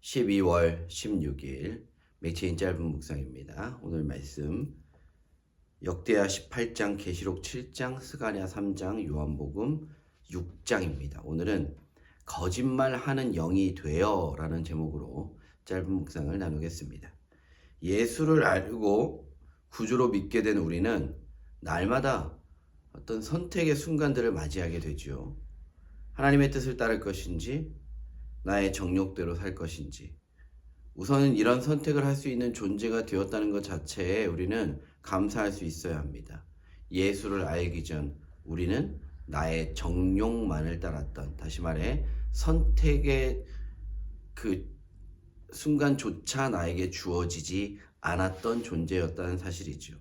12월 16일 맥체인 짧은 묵상입니다. 오늘 말씀 역대하 18장, 계시록 7장, 스가랴 3장, 요한복음 6장입니다. 오늘은 거짓말하는 영이 되어 라는 제목으로 짧은 묵상을 나누겠습니다. 예수를 알고 구주로 믿게 된 우리는 날마다 어떤 선택의 순간들을 맞이하게 되죠. 하나님의 뜻을 따를 것인지 나의 정욕대로 살 것인지, 우선은 이런 선택을 할 수 있는 존재가 되었다는 것 자체에 우리는 감사할 수 있어야 합니다. 예수를 알기 전 우리는 나의 정욕만을 따랐던, 다시 말해 선택의 그 순간조차 나에게 주어지지 않았던 존재였다는 사실이죠.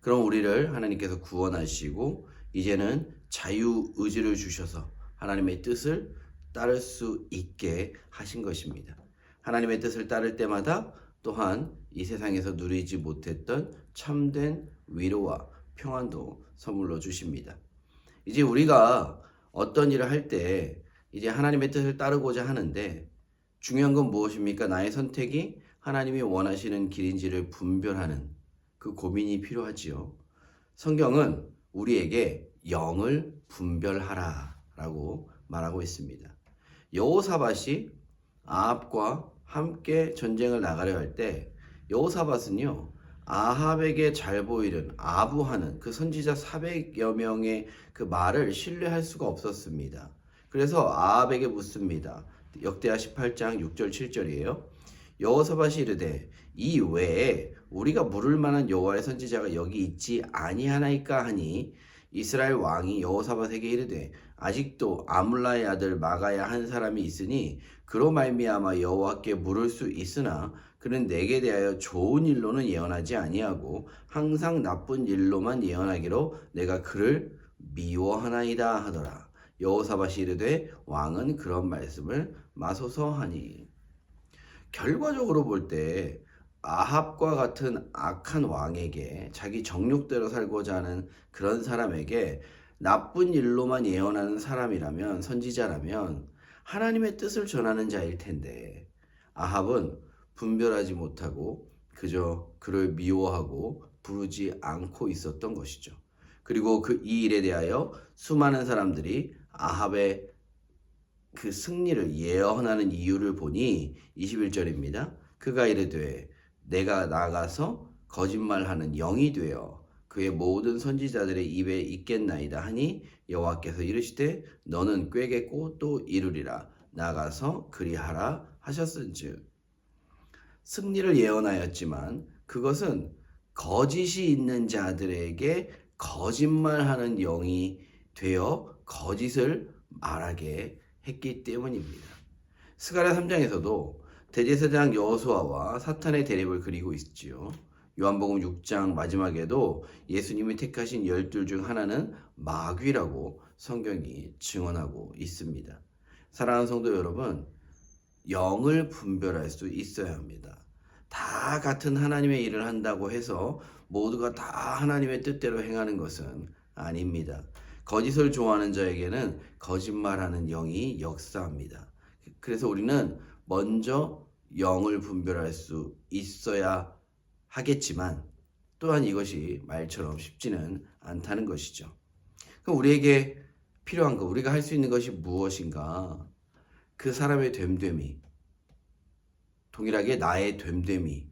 그럼 우리를 하나님께서 구원하시고 이제는 자유의지를 주셔서 하나님의 뜻을 따를 수 있게 하신 것입니다. 하나님의 뜻을 따를 때마다 또한 이 세상에서 누리지 못했던 참된 위로와 평안도 선물로 주십니다. 이제 우리가 어떤 일을 할 때 이제 하나님의 뜻을 따르고자 하는데 중요한 건 무엇입니까? 나의 선택이 하나님이 원하시는 길인지를 분별하는 그 고민이 필요하지요. 성경은 우리에게 영을 분별하라 라고 말하고 있습니다. 여호사밧이 아합과 함께 전쟁을 나가려 할 때 여호사밧은요, 아합에게 잘 보이는 아부하는 그 선지자 400여 명의 그 말을 신뢰할 수가 없었습니다. 그래서 아합에게 묻습니다. 역대하 18장 6절 7절이에요. 여호사밧이 이르되 이 외에 우리가 물을 만한 여호와의 선지자가 여기 있지 아니하나이까 하니 이스라엘 왕이 여호사밧에게 이르되 아직도 아물라의 아들 마가야 한 사람이 있으니 그로 말미암아 여호와께 물을 수 있으나 그는 내게 대하여 좋은 일로는 예언하지 아니하고 항상 나쁜 일로만 예언하기로 내가 그를 미워하나이다 하더라. 여호사밧이 이르되 왕은 그런 말씀을 마소서 하니. 결과적으로 볼 때 아합과 같은 악한 왕에게, 자기 정욕대로 살고자 하는 그런 사람에게 나쁜 일로만 예언하는 사람이라면, 선지자라면 하나님의 뜻을 전하는 자일 텐데 아합은 분별하지 못하고 그저 그를 미워하고 부르지 않고 있었던 것이죠. 그리고 이 일에 대하여 수많은 사람들이 아합의 그 승리를 예언하는 이유를 보니 21절입니다. 그가 이르되 내가 나가서 거짓말하는 영이 되어 그의 모든 선지자들의 입에 있겠나이다 하니 여호와께서 이르시되 너는 꾀겠고 또 이루리라. 나가서 그리하라 하셨은즉. 승리를 예언하였지만 그것은 거짓이 있는 자들에게 거짓말하는 영이 되어 거짓을 말하게 했기 때문입니다. 스가랴 3장에서도 대제사장 여호수아와 사탄의 대립을 그리고 있지요. 요한복음 6장 마지막에도 예수님이 택하신 12 중 하나는 마귀라고 성경이 증언하고 있습니다. 사랑하는 성도 여러분, 영을 분별할 수 있어야 합니다. 다 같은 하나님의 일을 한다고 해서 모두가 다 하나님의 뜻대로 행하는 것은 아닙니다. 거짓을 좋아하는 자에게는 거짓말하는 영이 역사합니다. 그래서 우리는 먼저 영을 분별할 수 있어야 하겠지만 또한 이것이 말처럼 쉽지는 않다는 것이죠. 그럼 우리에게 필요한 것, 우리가 할 수 있는 것이 무엇인가? 그 사람의 됨됨이, 동일하게 나의 됨됨이,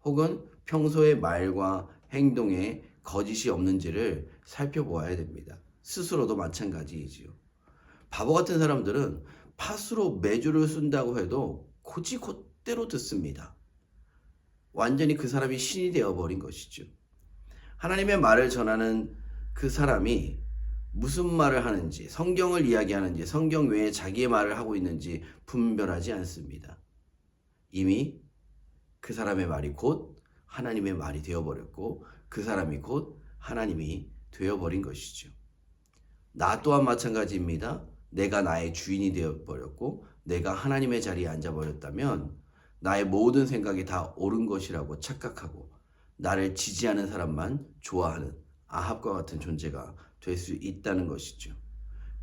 혹은 평소의 말과 행동에 거짓이 없는지를 살펴보아야 됩니다. 스스로도 마찬가지이지요. 바보 같은 사람들은 팥으로 메주를 쓴다고 해도 곧대로 듣습니다. 완전히 그 사람이 신이 되어버린 것이죠. 하나님의 말을 전하는 그 사람이 무슨 말을 하는지, 성경을 이야기하는지, 성경 외에 자기의 말을 하고 있는지 분별하지 않습니다. 이미 그 사람의 말이 곧 하나님의 말이 되어버렸고 그 사람이 곧 하나님이 되어버린 것이죠. 나 또한 마찬가지입니다. 내가 나의 주인이 되어버렸고 내가 하나님의 자리에 앉아버렸다면 나의 모든 생각이 다 옳은 것이라고 착각하고 나를 지지하는 사람만 좋아하는 아합과 같은 존재가 될 수 있다는 것이죠.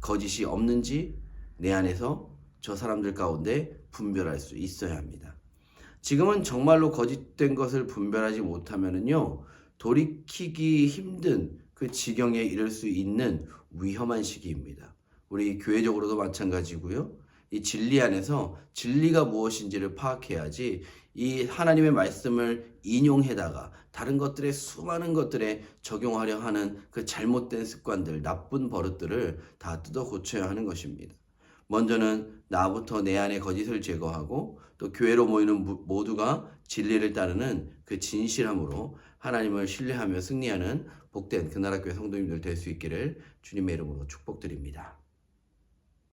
거짓이 없는지 내 안에서 저 사람들 가운데 분별할 수 있어야 합니다. 지금은 정말로 거짓된 것을 분별하지 못하면은요, 돌이키기 힘든 그 지경에 이를 수 있는 위험한 시기입니다. 우리 교회적으로도 마찬가지고요. 이 진리 안에서 진리가 무엇인지를 파악해야지 이 하나님의 말씀을 인용해다가 다른 것들에 수많은 것들에 적용하려 하는 그 잘못된 습관들, 나쁜 버릇들을 다 뜯어 고쳐야 하는 것입니다. 먼저는 나부터 내 안에 거짓을 제거하고 또 교회로 모이는 모두가 진리를 따르는 그 진실함으로 하나님을 신뢰하며 승리하는 복된 그 나라 교회 성도님들 될 수 있기를 주님의 이름으로 축복드립니다.